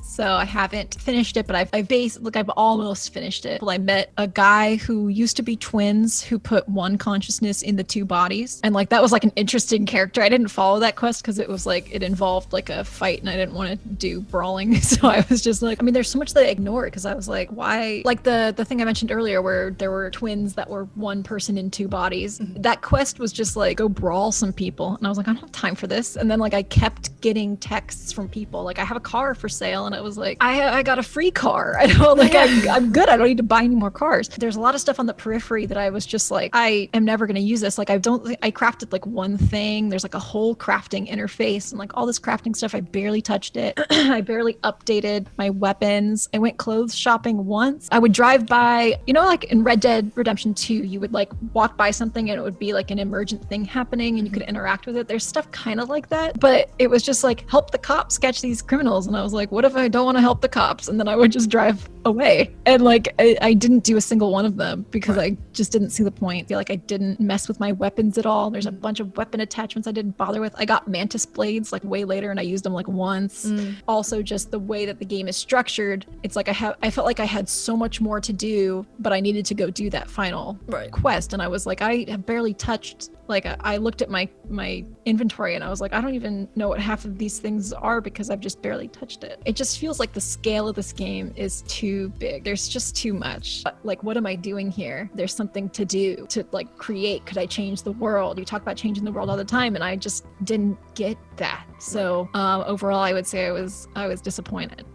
So I haven't finished it, but I've almost finished it. Well, I met a guy who used to be twins who put one consciousness in the two bodies. And like, that was like an interesting character. I didn't follow that quest because it was like, it involved like a fight and I didn't want to do brawling. So I was just like, I mean, there's so much that I ignored because I was like, why? Like the thing I mentioned earlier where there were twins that were one person in two bodies. That quest was just like, go brawl some people. And I was like, I don't have time for this. And then like, I kept getting texts from people. Like, I have a car for sale. And it was like, I got a free car. I don't like, I'm good. I don't need to buy any more cars. There's a lot of stuff on the periphery that I was just like, I am never going to use this. Like, I crafted like one thing. There's like a whole crafting interface and like all this crafting stuff. I barely touched it. I barely updated my weapons. I went clothes shopping once. I would drive by, you know, like in Red Dead Redemption 2, you would like walk by something and it would be like an emergent thing happening and you could interact with it. There's stuff kind of like that, but it was just like, help the cops catch these criminals. And I was like, what if I don't want to help the cops? And then I would just drive away. And like, I didn't do a single one of them because I just didn't see the point. I feel like I didn't mess with my weapons at all. There's a bunch of weapon attachments I didn't bother with. I got mantis blades like way later and I used them like once. Also just the way that the game is structured, it's like I felt like I had so much more to do, but I needed to go do that final quest. And I was like, I have barely touched, like I looked at my inventory and I was like, I don't even know what half of these things are because I've just barely touched it. It just feels like the scale of this game is too big. There's just too much. Like, what am I doing here? There's something to do, to like create. Could I change the world? You talk about changing the world all the time and I just didn't get that. So overall, I would say I was disappointed.